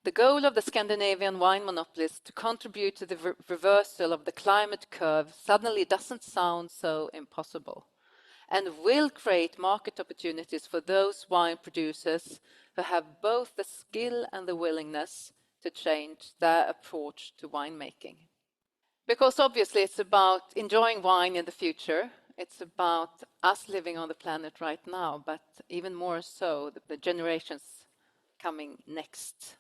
The goal of the Scandinavian wine monopolies to contribute to the reversal of the climate curve suddenly doesn't sound so impossible, and will create market opportunities for those wine producers who have both the skill and the willingness to change their approach to winemaking. Because obviously it's about enjoying wine in the future. It's about us living on the planet right now, but even more so, the generations coming next.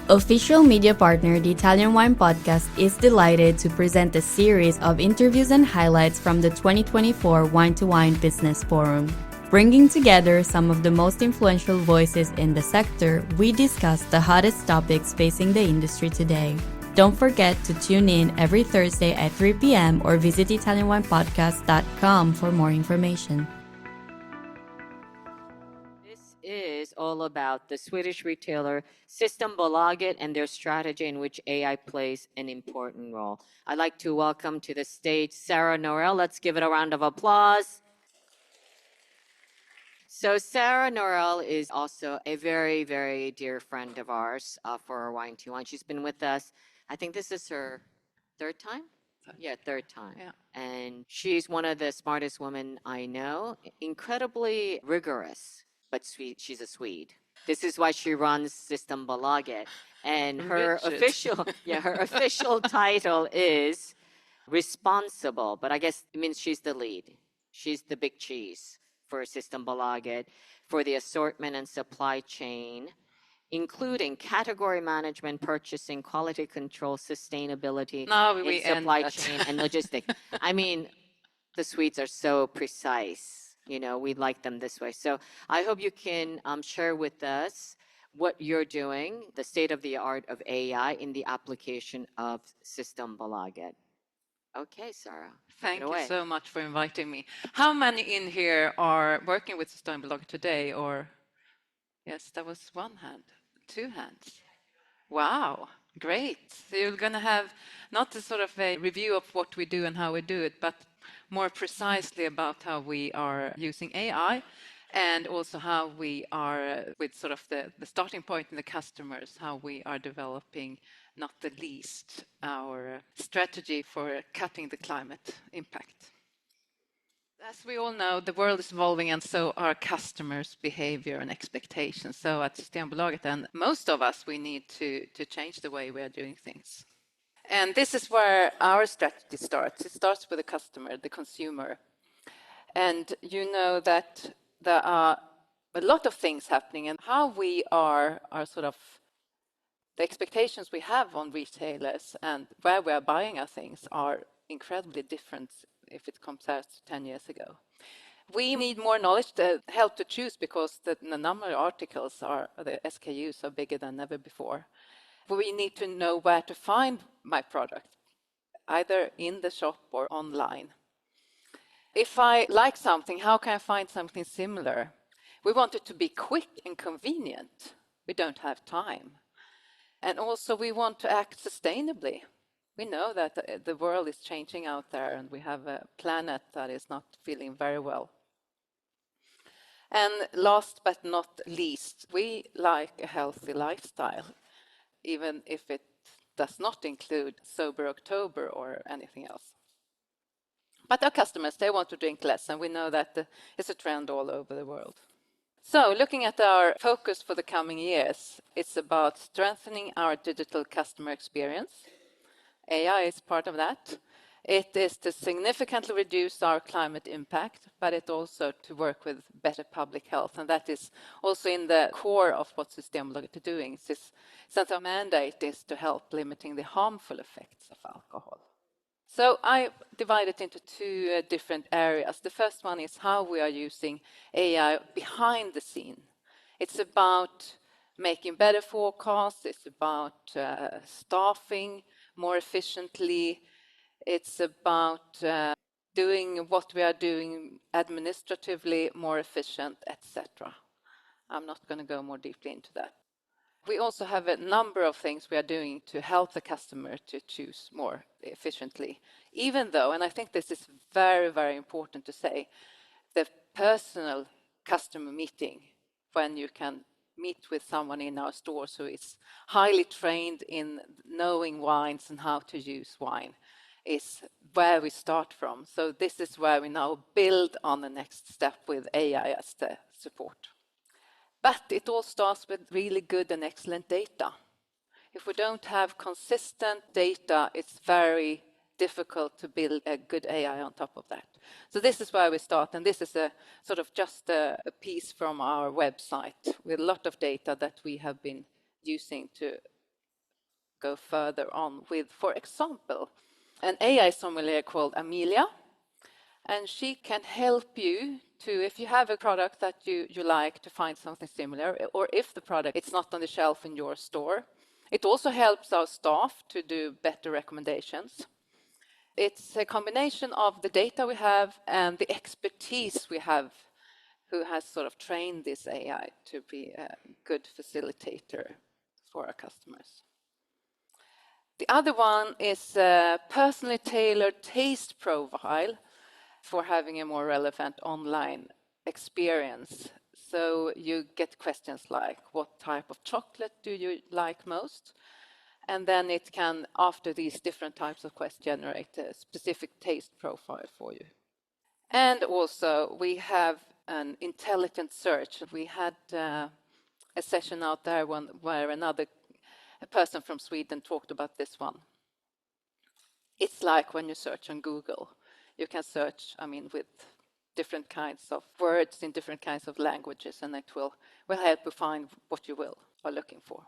Official media partner, the Italian Wine Podcast, is delighted to present a series of interviews and highlights from the 2024 Wine2wine Business Forum. Bringing together some of the most influential voices in the sector, we discuss the hottest topics facing the industry today. Don't forget to tune in every Thursday at 3 p.m. or visit ItalianWinePodcast.com for more information. Is all about the Swedish Retailer Systembolaget and their strategy in which AI plays an important role. I'd like to welcome to the stage Sara Norell. Let's give it a round of applause. So Sara Norell is also a very, very dear friend of ours for wine2wine. She's been with us. I think this is her third time? Yeah, third time. Yeah. And she's one of the smartest women I know, incredibly rigorous. But she's a Swede. This is why she runs Systembolaget. And her official title is responsible, but I guess it means she's the lead. She's the big cheese for Systembolaget, for the assortment and supply chain, including category management, purchasing, quality control, sustainability, We supply chain, and logistics. I mean, the Swedes are so precise. You know, we like them this way. So I hope you can share with us what you're doing, the state of the art of AI in the application of Systembolaget. Okay, Sara. Thank you so much for inviting me. How many in here are working with Systembolaget today? Or yes, that was one hand, two hands. Wow, great. So you're going to have not a sort of a review of what we do and how we do it, but more precisely about how we are using AI and also how we are, with sort of the starting point in the customers, how we are developing, not the least, our strategy for cutting the climate impact. As we all know, the world is evolving and so are customers' behavior and expectations. So at Systembolaget, and most of us, we need to change the way we are doing things. And this is where our strategy starts. It starts with the customer, the consumer. And you know that there are a lot of things happening, and how we are sort of the expectations we have on retailers and where we are buying our things are incredibly different if it compares to 10 years ago. We need more knowledge to help to choose because the number of articles the SKUs are bigger than ever before. We need to know where to find my product, either in the shop or online. If I like something, how can I find something similar? We want it to be quick and convenient. We don't have time. And also we want to act sustainably. We know that the world is changing out there and we have a planet that is not feeling very well. And last but not least, we like a healthy lifestyle, even if it does not include Sober October or anything else. But our customers, they want to drink less, and we know that it's a trend all over the world. So looking at our focus for the coming years, it's about strengthening our digital customer experience. AI is part of that. It is to significantly reduce our climate impact, but it also to work with better public health. And that is also in the core of what Systembolaget is doing. Since our mandate is to help limiting the harmful effects of alcohol. So I divide it into two different areas. The first one is how we are using AI behind the scene. It's about making better forecasts. It's about staffing more efficiently. It's about doing what we are doing administratively more efficient, etc. I'm not going to go more deeply into that. We also have a number of things we are doing to help the customer to choose more efficiently, even though, and I think this is very, very important to say, the personal customer meeting when you can meet with someone in our stores who is highly trained in knowing wines and how to use wine is where we start from. So this is where we now build on the next step with AI as the support. But it all starts with really good and excellent data. If we don't have consistent data, it's very difficult to build a good AI on top of that. So this is where we start, and this is a sort of just a piece from our website with a lot of data that we have been using to go further on with, for example, an AI sommelier called Amelia, and she can help you to, if you have a product that you like, to find something similar, or if the product it's not on the shelf in your store. It also helps our staff to do better recommendations. It's a combination of the data we have and the expertise we have, who has sort of trained this AI to be a good facilitator for our customers. The other one is a personally tailored taste profile for having a more relevant online experience. So you get questions like, what type of chocolate do you like most? And then it can, after these different types of questions, generate a specific taste profile for you. And also we have an intelligent search. We had a session out there where a person from Sweden talked about this one. It's like when you search on Google. You can search, with different kinds of words in different kinds of languages, and it will help you find what you are looking for.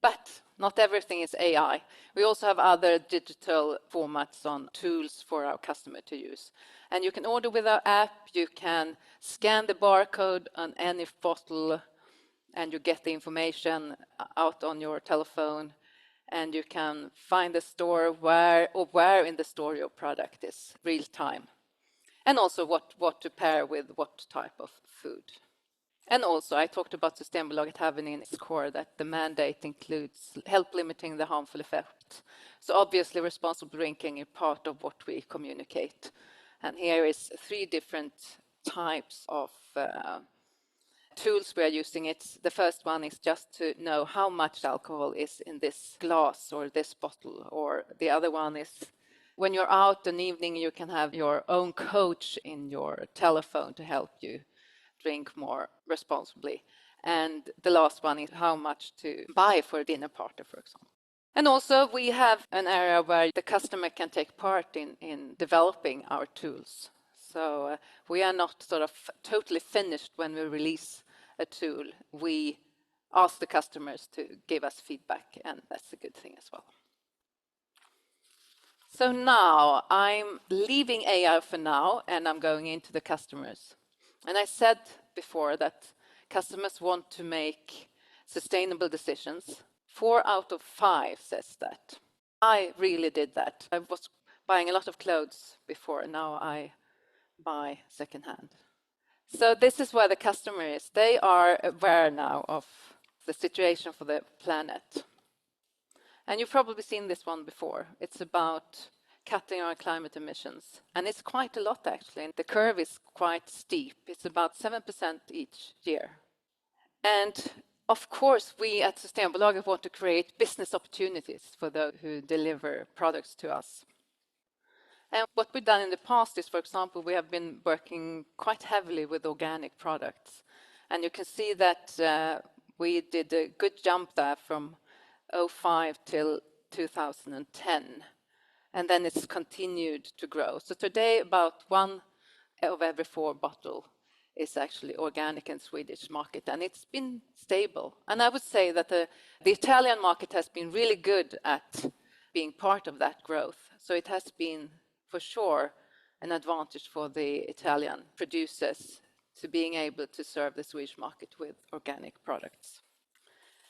But not everything is AI. We also have other digital formats on tools for our customer to use. And you can order with our app, you can scan the barcode on any bottle, and you get the information out on your telephone, and you can find the store where in the store your product is real time. And also what to pair with what type of food. And also I talked about Systembolaget having in its core that the mandate includes help limiting the harmful effects. So obviously responsible drinking is part of what we communicate. And here is 3 different types of tools we are using. The first one is just to know how much alcohol is in this glass or this bottle, or the other one is when you're out an evening, you can have your own coach in your telephone to help you drink more responsibly. And the last one is how much to buy for a dinner party, for example. And also we have an area where the customer can take part in developing our tools. So we are not sort of totally finished when we release a tool. We ask the customers to give us feedback, and that's a good thing as well. So now I'm leaving AI for now, and I'm going into the customers. And I said before that customers want to make sustainable decisions. 4 out of 5 says that. I really did that. I was buying a lot of clothes before, and now I buy secondhand. So this is where the customer is. They are aware now of the situation for the planet. And you've probably seen this one before. It's about cutting our climate emissions. And it's quite a lot, actually. And the curve is quite steep. It's about 7% each year. And of course, we at Systembolaget want to create business opportunities for those who deliver products to us. And what we've done in the past is, for example, we have been working quite heavily with organic products. And you can see that we did a good jump there from 2005 till 2010. And then it's continued to grow. So today, about 1 of every 4 bottles is actually organic in Swedish market, and it's been stable. And I would say that the Italian market has been really good at being part of that growth. So it has been, for sure, an advantage for the Italian producers to being able to serve the Swedish market with organic products.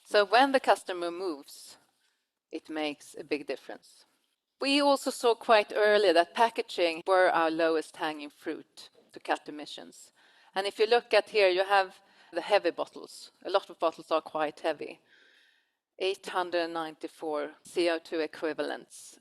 So when the customer moves, it makes a big difference. We also saw quite early that packaging were our lowest hanging fruit to cut emissions. And if you look at here, you have the heavy bottles. A lot of bottles are quite heavy. 894 CO2 equivalents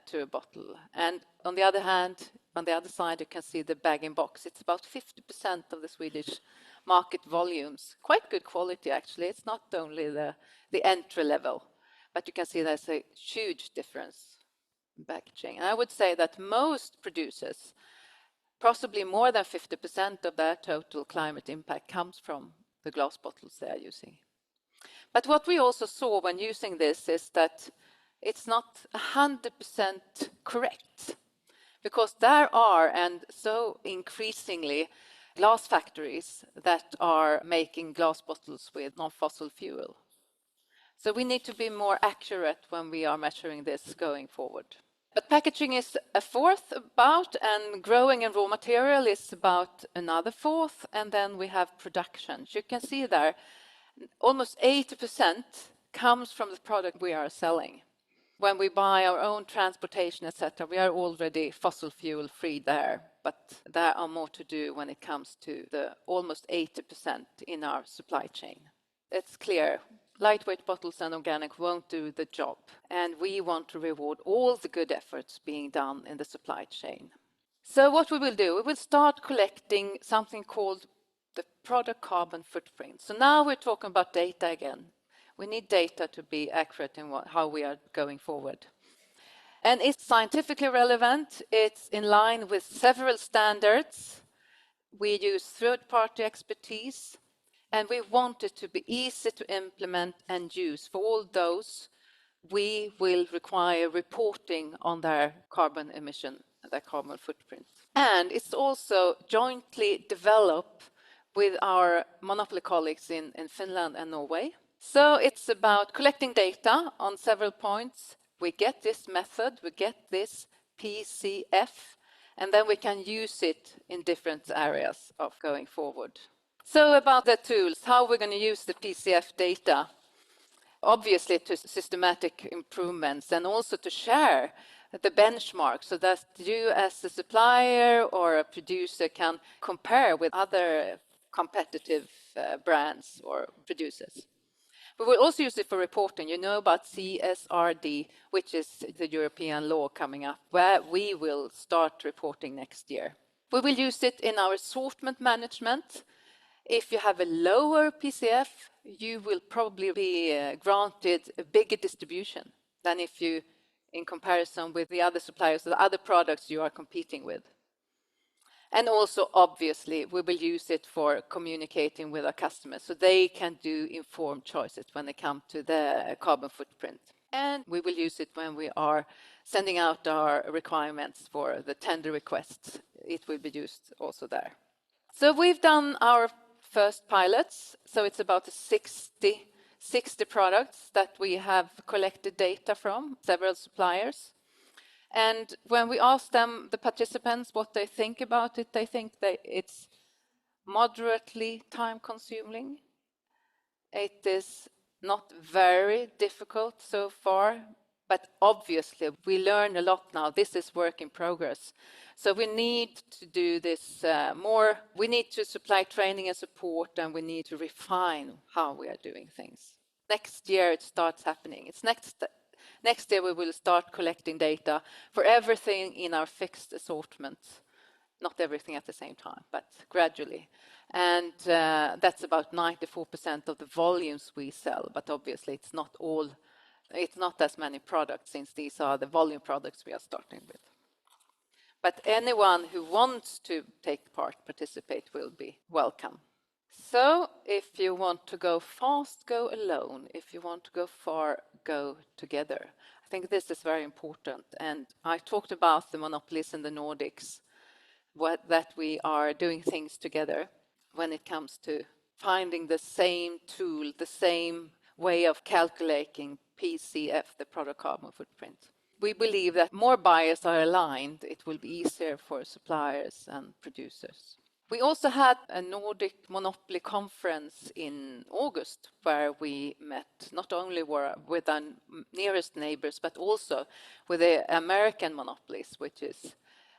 to a bottle. And on the other hand, on the other side, you can see the bag-in-box. It's about 50% of the Swedish market volumes. Quite good quality, actually. It's not only the entry level, but you can see there's a huge difference in packaging. And I would say that most producers, possibly more than 50% of their total climate impact comes from the glass bottles they are using. But what we also saw when using this is that it's not 100% correct, because there are, and so increasingly, glass factories that are making glass bottles with non-fossil fuel. So we need to be more accurate when we are measuring this going forward. But packaging is a fourth about, and growing and raw material is about another fourth, and then we have production. You can see there, almost 80% comes from the product we are selling. When we buy our own transportation, etc., we are already fossil fuel free there, but there are more to do when it comes to the almost 80% in our supply chain. It's clear, lightweight bottles and organic won't do the job, and we want to reward all the good efforts being done in the supply chain. So what we will do, we will start collecting something called the product carbon footprint. So now we're talking about data again. We need data to be accurate in how we are going forward. And it's scientifically relevant. It's in line with several standards. We use third-party expertise, and we want it to be easy to implement and use. For all those, we will require reporting on their carbon emission, their carbon footprint. And it's also jointly developed with our monopoly colleagues in Finland and Norway. So it's about collecting data on several points. We get this method, we get this PCF, and then we can use it in different areas of going forward. So about the tools, how we're going to use the PCF data, obviously to systematic improvements and also to share the benchmark so that you as a supplier or a producer can compare with other competitive brands or producers. We will also use it for reporting. You know about CSRD, which is the European law coming up, where we will start reporting next year. We will use it in our assortment management. If you have a lower PCF, you will probably be granted a bigger distribution than if you, in comparison with the other suppliers, the other products you are competing with. And also, obviously, we will use it for communicating with our customers so they can do informed choices when they come to the carbon footprint. And we will use it when we are sending out our requirements for the tender requests. It will be used also there. So we've done our first pilots. So it's about 60 products that we have collected data from, several suppliers. And when we ask them, the participants, what they think about it, they think that it's moderately time-consuming. It is not very difficult so far, but obviously we learn a lot now. This is work in progress. So we need to do this more. We need to supply training and support, and we need to refine how we are doing things. Next year it starts happening. It's Next year we will start collecting data for everything in our fixed assortment. Not everything at the same time, but gradually. And that's about 94% of the volumes we sell, but obviously it's not as many products since these are the volume products we are starting with. But anyone who wants to take part, participate, will be welcome. So if you want to go fast, go alone. If you want to go far, go together. I think this is very important. And I talked about the monopolies in the Nordics, that we are doing things together when it comes to finding the same tool, the same way of calculating PCF, the product carbon footprint. We believe that more buyers are aligned, it will be easier for suppliers and producers. We also had a Nordic Monopoly conference in August where we met not only with our nearest neighbors but also with the American monopolies, which is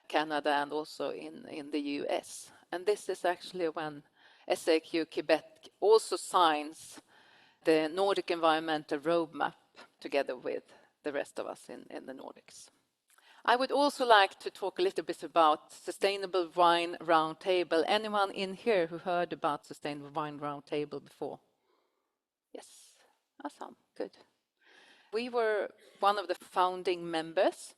Canada and also in the US. And this is actually when SAQ Quebec also signs the Nordic Environmental Roadmap together with the rest of us in the Nordics. I would also like to talk a little bit about Sustainable Wine Roundtable. Anyone in here who heard about Sustainable Wine Roundtable before? Yes, awesome, good. We were one of the founding members,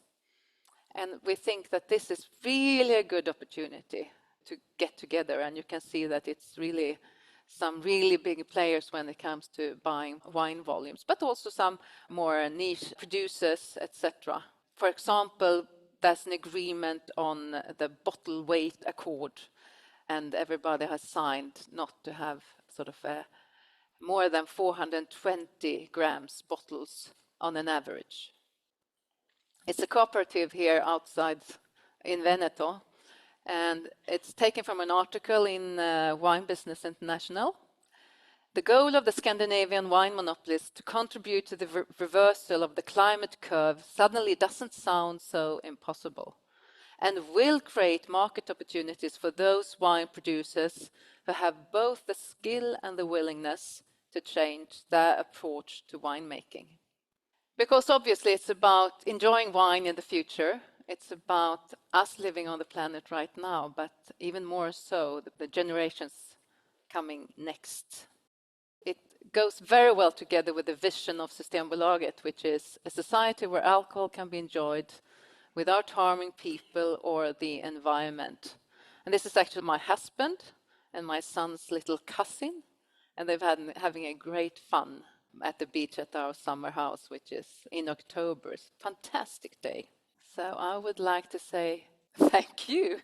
and we think that this is really a good opportunity to get together, and you can see that it's really some really big players when it comes to buying wine volumes, but also some more niche producers, etc. For example, there's an agreement on the bottle weight accord, and everybody has signed not to have sort of more than 420 grams bottles on an average. It's a cooperative here outside in Veneto, and it's taken from an article in Wine Business International. The goal of the Scandinavian wine monopolies to contribute to the reversal of the climate curve suddenly doesn't sound so impossible, and will create market opportunities for those wine producers who have both the skill and the willingness to change their approach to winemaking. Because obviously it's about enjoying wine in the future. It's about us living on the planet right now, but even more so, the generations coming next. It goes very well together with the vision of Systembolaget, which is a society where alcohol can be enjoyed without harming people or the environment. And this is actually my husband and my son's little cousin, and they've had having a great fun at the beach at our summer house, which is in October. It's a fantastic day. So I would like to say thank you.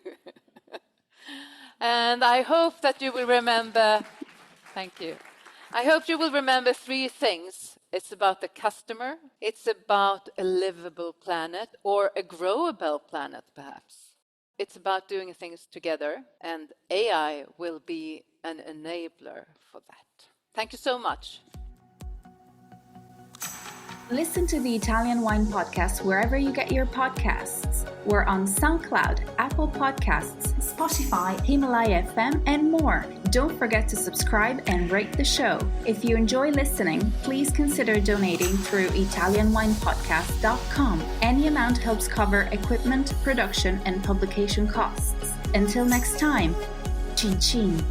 And I hope that you will remember, thank you. I hope you will remember 3 things. It's about the customer, it's about a livable planet, or a growable planet, perhaps. It's about doing things together, and AI will be an enabler for that. Thank you so much. Listen to the Italian Wine Podcast wherever you get your podcasts. We're on SoundCloud, Apple Podcasts, Spotify, Himalaya FM, and more. Don't forget to subscribe and rate the show. If you enjoy listening, please consider donating through ItalianWinePodcast.com. Any amount helps cover equipment, production, and publication costs. Until next time, cin cin.